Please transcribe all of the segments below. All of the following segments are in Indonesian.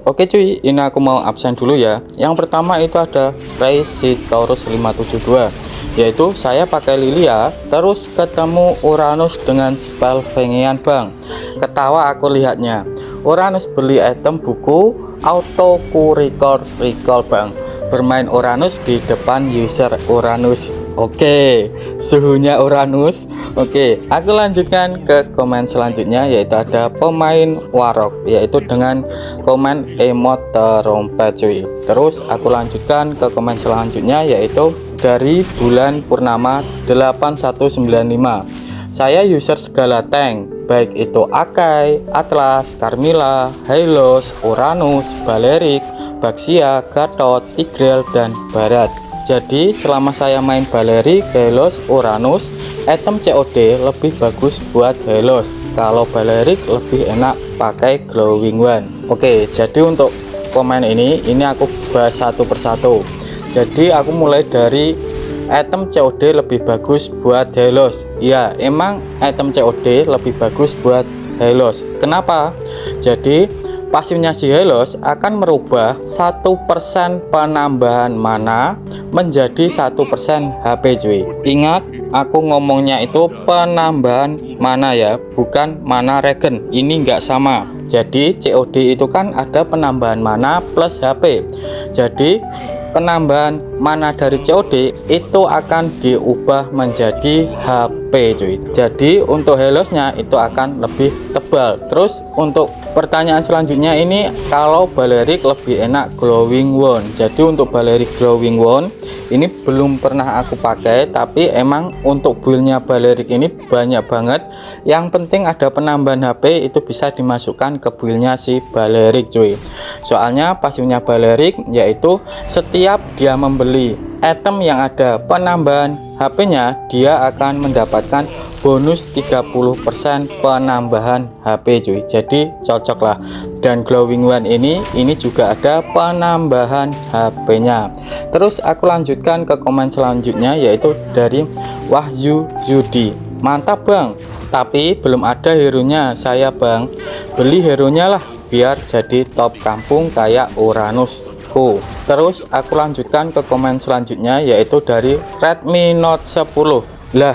Oke cuy, ini aku mau absen dulu ya. Yang pertama itu ada Taurus 572, yaitu saya pakai Lilia terus ketemu Uranus dengan spell Vengean bang. Ketawa aku lihatnya. Uranus beli item buku auto recall bang. Bermain Uranus di depan user Uranus. Oke, suhunya Uranus. Oke, aku lanjutkan ke komen selanjutnya, yaitu ada pemain Warok, yaitu dengan komen emot trompet cuy. Terus aku lanjutkan ke komen selanjutnya, yaitu dari bulan purnama 8195. Saya user segala tank, baik itu Akai, Atlas, Carmilla, Hylos, Uranus, Balerik, Baxia, Gatot, Tigreal, dan Barat. Jadi selama saya main Balerik, Hylos, Uranus, item COD lebih bagus buat Hylos. Kalau Balerik lebih enak pakai Glowing One. Oke, jadi untuk komen ini aku bahas satu persatu. Jadi aku mulai dari item COD lebih bagus buat Hylos. Ya, emang item COD lebih bagus buat Hylos. Kenapa? Jadi pasifnya si Hylos akan merubah 1% penambahan mana menjadi 1% HP cuy. Ingat, aku ngomongnya itu penambahan mana ya, bukan mana regen. Ini enggak sama. Jadi COD itu kan ada penambahan mana plus HP. Jadi penambahan mana dari COD itu akan diubah menjadi HP cuy. Jadi untuk Hylosnya itu akan lebih tebal. Terus untuk pertanyaan selanjutnya ini, kalau Balerik lebih enak Glowing One. Jadi untuk Balerik Glowing One ini belum pernah aku pakai, tapi emang untuk buildnya Balerik ini banyak banget. Yang penting ada penambahan HP itu bisa dimasukkan ke buildnya si Balerik cuy. Soalnya pasifnya Balerik yaitu setiap dia membeli item yang ada penambahan HP-nya, dia akan mendapatkan bonus 30% penambahan HP cuy. Jadi cocok lah. Dan Glowing One ini juga ada penambahan HP-nya. Terus aku lanjutkan ke komen selanjutnya, yaitu dari Wahyu Yudi. Mantap bang, tapi belum ada hero-nya saya bang. Beli hero-nya lah biar jadi top kampung kayak Uranus. Terus aku lanjutkan ke komen selanjutnya, yaitu dari Redmi Note 10. Lah,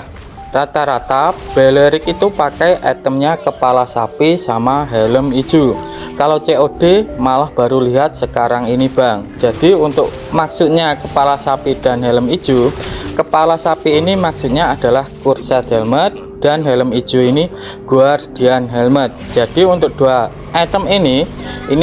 rata-rata Balerik itu pakai itemnya kepala sapi sama helm hijau. Kalau COD malah baru lihat sekarang ini bang. Jadi untuk maksudnya kepala sapi dan helm hijau, kepala sapi ini maksudnya adalah Corset Helmet, dan helm hijau ini Guardian Helmet. Jadi untuk dua item ini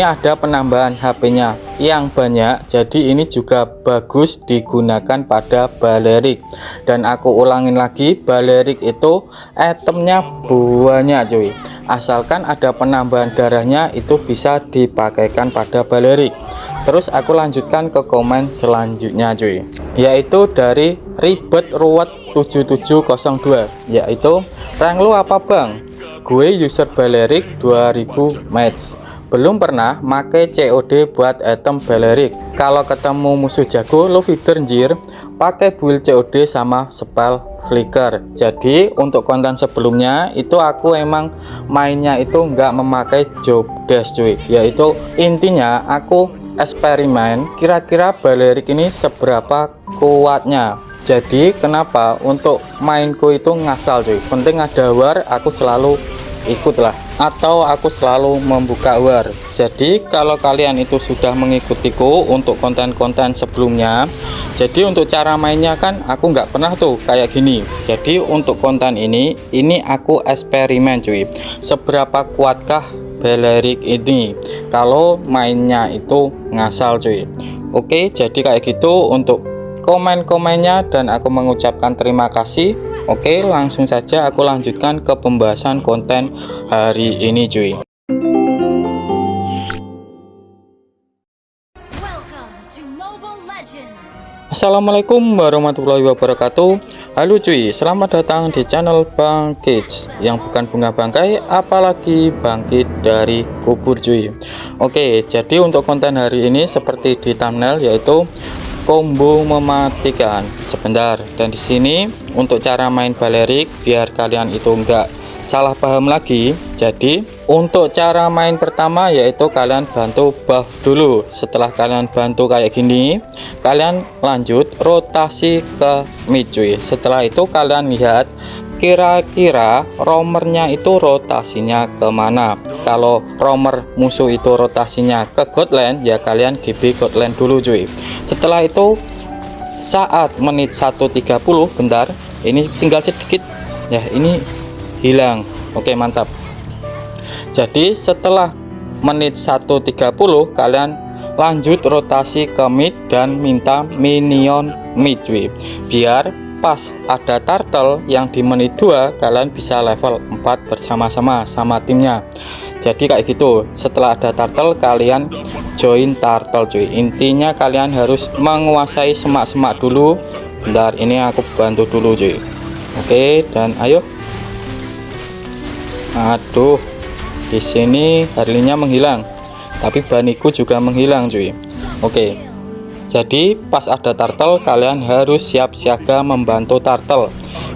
ada penambahan HP-nya yang banyak. Jadi ini juga bagus digunakan pada Balerik. Dan aku ulangin lagi, Balerik itu itemnya banyak cuy. Asalkan ada penambahan darahnya itu bisa dipakaikan pada Balerik. Terus aku lanjutkan ke komen selanjutnya cuy, yaitu dari Ribet Ruwet 7702, yaitu rank lu apa bang? Gue user Balerik 2000 match, belum pernah make COD buat item Balerik. Kalau ketemu musuh jago lu feeder anjir, pakai build COD sama spell flicker. Jadi untuk konten sebelumnya itu aku emang mainnya itu nggak memakai job dash cuy, yaitu intinya aku eksperimen kira-kira Balerik ini seberapa kuatnya. Jadi kenapa untuk mainku itu ngasal cuy, penting ada war aku selalu ikutlah, atau aku selalu membuka war. Jadi kalau kalian itu sudah mengikutiku untuk konten-konten sebelumnya, jadi untuk cara mainnya kan aku nggak pernah tuh kayak gini. Jadi untuk konten ini aku eksperimen cuy, seberapa kuatkah Balerik ini kalau mainnya itu ngasal cuy. Oke, jadi kayak gitu untuk komen-komennya, dan aku mengucapkan terima kasih. Oke, langsung saja aku lanjutkan ke pembahasan konten hari ini cuy. Assalamualaikum warahmatullahi wabarakatuh. Halo cuy, selamat datang di channel Bang Kids, yang bukan bunga bangkai apalagi bangkit dari kubur cuy. Oke, jadi untuk konten hari ini seperti di thumbnail, yaitu combo mematikan. Sebentar, dan di sini untuk cara main Balerik biar kalian itu enggak salah paham lagi. Jadi Untuk cara main pertama yaitu kalian bantu buff dulu. Setelah kalian bantu kayak gini, kalian lanjut rotasi ke mid cuy. Setelah itu kalian lihat kira-kira roamernya itu rotasinya kemana. Kalau roamer musuh itu rotasinya ke god lane, ya kalian GB god lane dulu cuy. Setelah itu saat menit 1.30, bentar, ini tinggal sedikit ya, ini hilang. Oke, mantap. Jadi setelah menit 1.30 kalian lanjut rotasi ke mid dan minta minion mid cuy, biar pas ada turtle yang di menit 2 kalian bisa level 4 bersama-sama sama timnya. Jadi kayak gitu, setelah ada turtle kalian join turtle cuy. Intinya kalian harus menguasai semak-semak dulu. Bentar, ini aku bantu dulu cuy. Oke, dan ayo. Aduh, di sini Harley-nya menghilang, tapi baniku juga menghilang cuy. Oke, jadi pas ada turtle kalian harus siap siaga membantu turtle.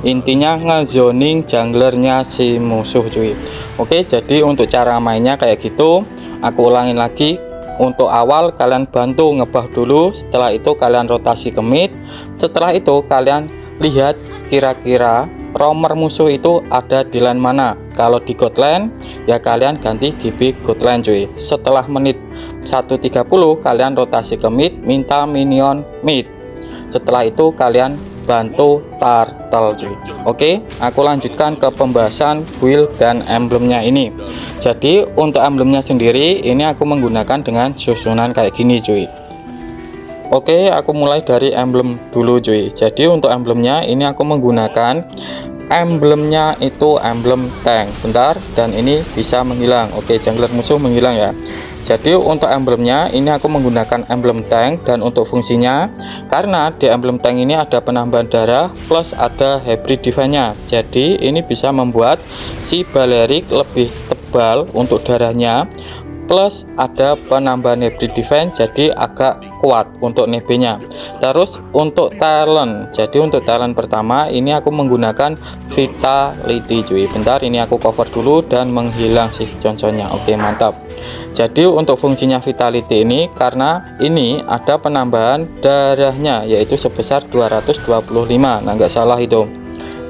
Intinya ngezoning junglernya si musuh cuy. Oke, jadi untuk cara mainnya kayak gitu. Aku ulangin lagi. Untuk awal kalian bantu ngebuff dulu, setelah itu kalian rotasi ke mid. Setelah itu kalian lihat kira-kira roamer musuh itu ada di lane mana. Kalau di god lane ya kalian ganti GB god lane cuy. Setelah menit 1.30 kalian rotasi ke mid, minta minion mid. Setelah itu kalian bantu turtle cuy. Oke, aku lanjutkan ke pembahasan build dan emblemnya ini. Jadi untuk emblemnya sendiri ini aku menggunakan dengan susunan kayak gini cuy. Oke, aku mulai dari emblem dulu cuy. Jadi untuk emblemnya ini aku menggunakan emblemnya itu emblem tank. Bentar, dan ini bisa menghilang. Oke, jungler musuh menghilang ya. Jadi untuk emblemnya ini aku menggunakan emblem tank, dan untuk fungsinya karena di emblem tank ini ada penambahan darah plus ada hybrid defense-nya. Jadi ini bisa membuat si Balerik lebih tebal untuk darahnya, plus ada penambahan hybrid defense jadi agak kuat untuk nebenya. Terus untuk talent, jadi untuk talent pertama ini aku menggunakan vitality cuy. Bentar, ini aku cover dulu dan menghilang sih contohnya. Oke, mantap. Jadi untuk fungsinya vitality ini karena ini ada penambahan darahnya yaitu sebesar 225. Nah, nggak salah itu.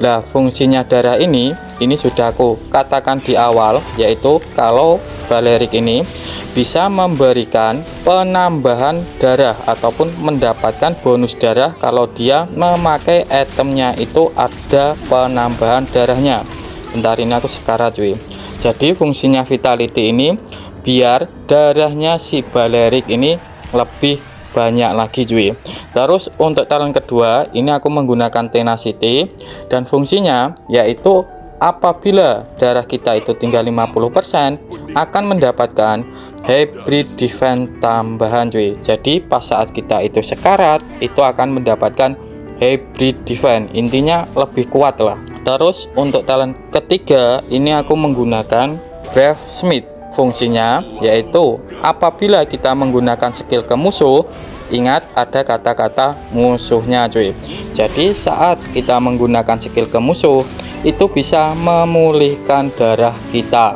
Nah, fungsinya darah ini sudah aku katakan di awal, yaitu kalau Balerik ini bisa memberikan penambahan darah ataupun mendapatkan bonus darah kalau dia memakai itemnya itu ada penambahan darahnya. Bentar, ini aku sekarat cuy. Jadi fungsinya vitality ini biar darahnya si Balerik ini lebih banyak lagi cuy. Terus untuk talent kedua ini aku menggunakan tenacity, dan fungsinya yaitu apabila darah kita itu tinggal 50% akan mendapatkan hybrid defense tambahan cuy. Jadi pas saat kita itu sekarat itu akan mendapatkan hybrid defense, intinya lebih kuat lah. Terus untuk talent ketiga ini aku menggunakan Brave Smith. Fungsinya yaitu apabila kita menggunakan skill ke musuh, ingat ada kata-kata musuhnya cuy. Jadi saat kita menggunakan skill ke musuh itu bisa memulihkan darah kita.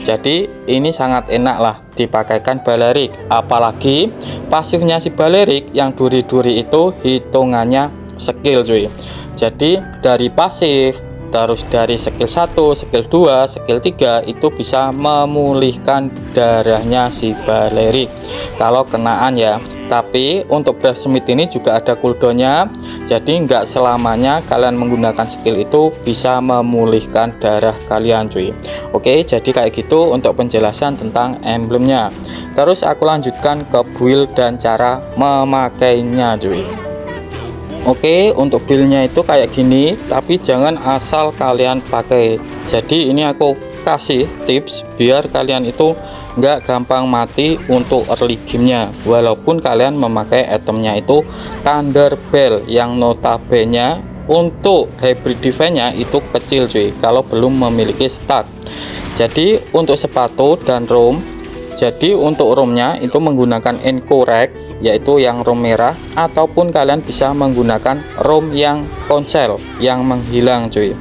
Jadi ini sangat enak lah dipakaikan Balerik, apalagi pasifnya si Balerik yang duri-duri itu hitungannya skill cuy. Jadi dari pasif, terus dari skill 1, skill 2, skill 3 itu bisa memulihkan darahnya si Balerik kalau kenaan ya. Tapi untuk Brave Smith ini juga ada cooldownnya, jadi nggak selamanya kalian menggunakan skill itu bisa memulihkan darah kalian cuy. Oke, jadi kayak gitu untuk penjelasan tentang emblemnya. Terus aku lanjutkan ke build dan cara memakainya cuy. Oke, untuk buildnya itu kayak gini, tapi jangan asal kalian pakai. Jadi ini aku kasih tips biar kalian itu nggak gampang mati untuk early gamenya, walaupun kalian memakai itemnya itu Thunderbell yang notabene untuk hybrid defense-nya itu kecil cuy kalau belum memiliki stat. Jadi untuk sepatu dan roam, jadi untuk roamnya itu menggunakan Encorrect yaitu yang roam merah, ataupun kalian bisa menggunakan roam yang konsel yang menghilang cuy.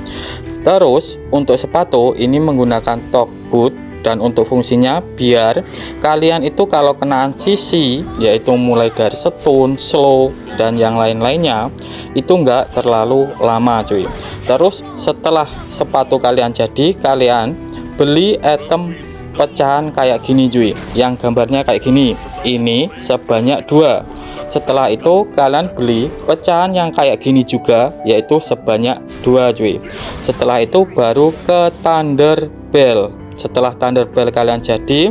Terus untuk sepatu ini menggunakan top boot Dan untuk fungsinya biar kalian itu kalau kenaan CC, yaitu mulai dari stun, slow, dan yang lain-lainnya itu enggak terlalu lama cuy. Terus setelah sepatu kalian jadi, kalian beli item pecahan kayak gini cuy, yang gambarnya kayak gini. Ini sebanyak 2. Setelah itu kalian beli pecahan yang kayak gini juga, yaitu sebanyak 2 cuy. Setelah itu baru ke Thunder Bell. Setelah Thunder Bell kalian jadi,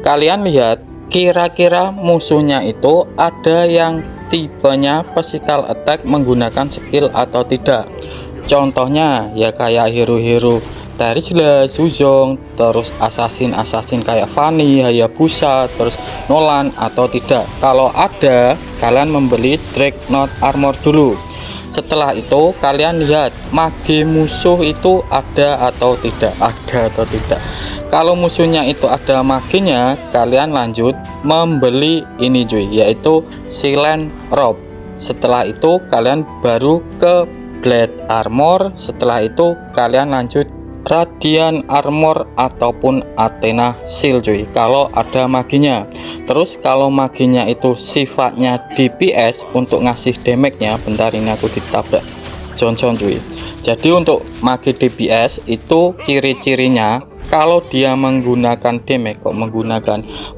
kalian lihat kira-kira musuhnya itu ada yang tipenya physical attack menggunakan skill atau tidak. Contohnya ya kayak hero-hero Terizla, Suzong, terus assassin kayak Fanny, Hayabusa, terus Nolan atau tidak. Kalau ada, kalian membeli Dreadnought Armor dulu. Setelah itu kalian lihat mage musuh itu ada atau tidak. Kalau musuhnya itu ada magenya, kalian lanjut membeli ini cuy, yaitu Silent Robe. Setelah itu kalian baru ke Blade Armor. Setelah itu kalian lanjut Radiant Armor ataupun Athena Shield cuy, kalau ada maginya. Terus kalau maginya itu sifatnya DPS untuk ngasih damage-nya, bentar ini aku ditabrak Johnson cuy. Jadi untuk magi DPS itu ciri-cirinya kalau dia menggunakan damage,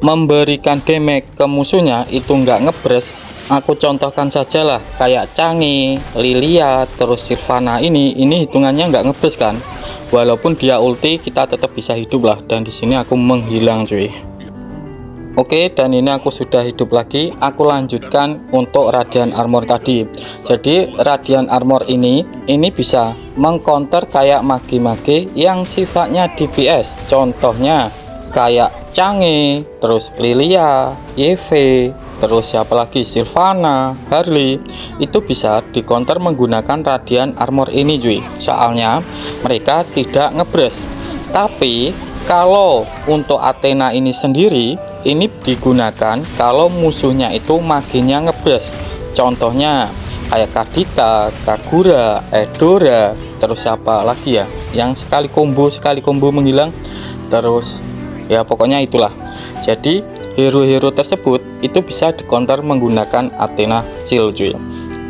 memberikan damage ke musuhnya itu nggak ngebres. Aku contohkan saja lah, kayak Changi, Lilia, terus Sylvana ini hitungannya nggak ngebres kan. Walaupun dia ulti, kita tetap bisa hidup lah. Dan di sini aku menghilang cuy. Oke, dan ini aku sudah hidup lagi. Aku lanjutkan untuk Radiant Armor tadi. Jadi Radiant Armor ini bisa mengcounter kayak magi-magi yang sifatnya DPS. Contohnya kayak Changi, terus Lilia, Yeve, terus siapa lagi, Sylvana, Harley, itu bisa di counter menggunakan Radiant Armor ini cuy. Soalnya mereka tidak ngebres. Tapi kalau untuk Athena ini sendiri, ini digunakan kalau musuhnya itu maginya ngebres. Contohnya kayak Kadita, Kagura, Edora, terus siapa lagi ya yang sekali combo menghilang. Terus ya pokoknya itulah. Jadi hero-hero tersebut itu bisa di counter menggunakan Athena Shield cuy.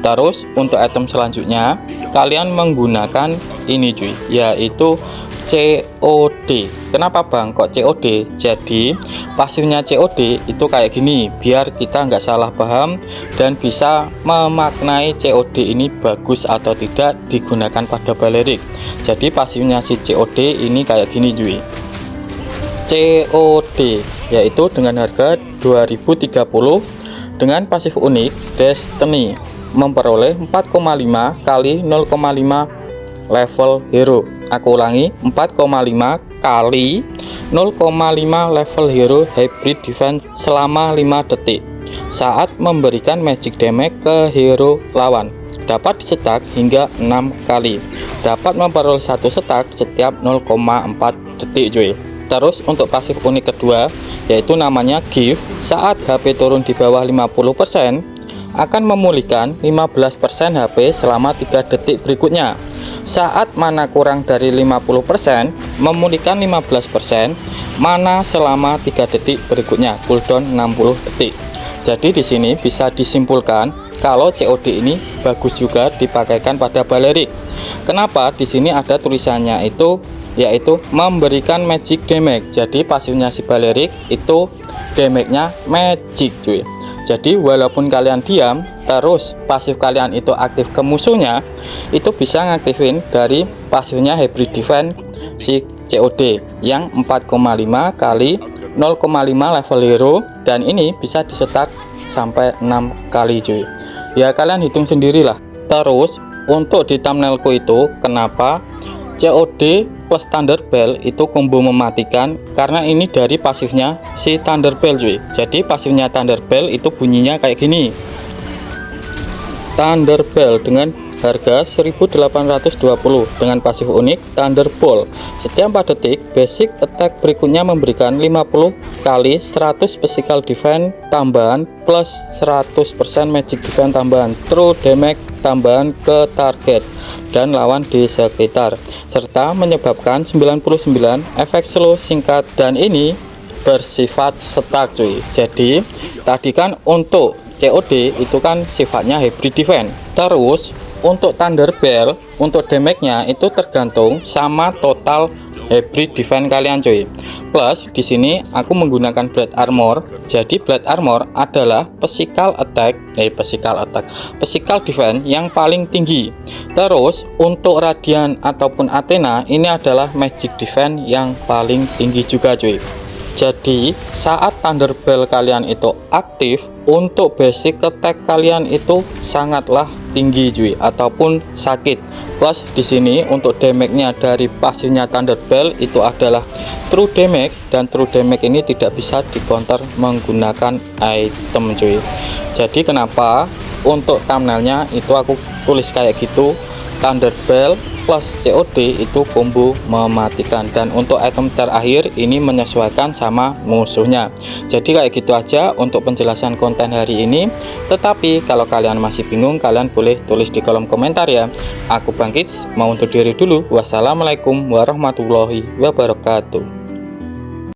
Terus untuk item selanjutnya kalian menggunakan ini cuy, yaitu COD. Kenapa bang kok COD? Jadi pasifnya COD itu kayak gini, biar kita nggak salah paham dan bisa memaknai COD ini bagus atau tidak digunakan pada Balerik. Jadi pasifnya si COD ini kayak gini cuy. COD yaitu dengan harga 2030 dengan pasif unik Destiny, memperoleh 4,5 kali 0,5 level hero. Aku ulangi, 4,5 kali 0,5 level hero hybrid defense selama 5 detik saat memberikan magic damage ke hero lawan. Dapat dicetak hingga 6 kali. Dapat memperoleh 1 setak setiap 0,4 detik cuy. Terus untuk pasif unik kedua yaitu namanya Gift. Saat HP turun di bawah 50% akan memulihkan 15% HP selama 3 detik berikutnya. Saat mana kurang dari 50%, memulihkan 15% mana selama 3 detik berikutnya, cooldown 60 detik. Jadi di sini bisa disimpulkan kalau COD ini bagus juga dipakaikan pada Balerik. Kenapa? Di sini ada tulisannya itu yaitu memberikan magic damage. Jadi pasifnya si Balerik itu damage-nya magic cuy. Jadi walaupun kalian diam, terus pasif kalian itu aktif ke musuhnya, itu bisa ngaktifin dari pasifnya hybrid defense si COD yang 4,5 kali 0,5 level hero, dan ini bisa disetak sampai 6 kali cuy. Ya kalian hitung sendirilah. Terus untuk di thumbnailku itu kenapa COD plus Thunder Bell itu combo mematikan, karena ini dari pasifnya si Thunder Bell cuy. Jadi pasifnya Thunder Bell itu bunyinya kayak gini, Thunder Bell dengan harga 1820 dengan pasif unik Thunderbolt. Setiap 4 detik basic attack berikutnya memberikan 50 kali 100 physical defense tambahan plus 100% magic defense tambahan, true damage tambahan ke target dan lawan di sekitar, serta menyebabkan 99 efek slow singkat, dan ini bersifat stuck cuy. Jadi tadi kan untuk COD itu kan sifatnya hybrid defense, terus untuk Thunderbolt untuk damage-nya itu tergantung sama total hybrid defense kalian cuy. Plus di sini aku menggunakan blade armor. Jadi blade armor adalah physical defense yang paling tinggi. Terus untuk Radiant ataupun Athena ini adalah magic defense yang paling tinggi juga cuy. Jadi saat Thunderbolt kalian itu aktif, untuk basic attack kalian itu sangatlah tinggi cuy, ataupun sakit. Plus di sini untuk damage-nya dari pasifnya Thunderbolt itu adalah true damage, dan true damage ini tidak bisa di counter menggunakan item cuy. Jadi kenapa untuk thumbnailnya itu aku tulis kayak gitu, Thunderbolt plus COD itu combo mematikan, dan untuk item terakhir ini menyesuaikan sama musuhnya. Jadi kayak gitu aja untuk penjelasan konten hari ini. Tetapi kalau kalian masih bingung, kalian boleh tulis di kolom komentar ya. Aku Bang Kids mau undur diri dulu. Wassalamualaikum warahmatullahi wabarakatuh.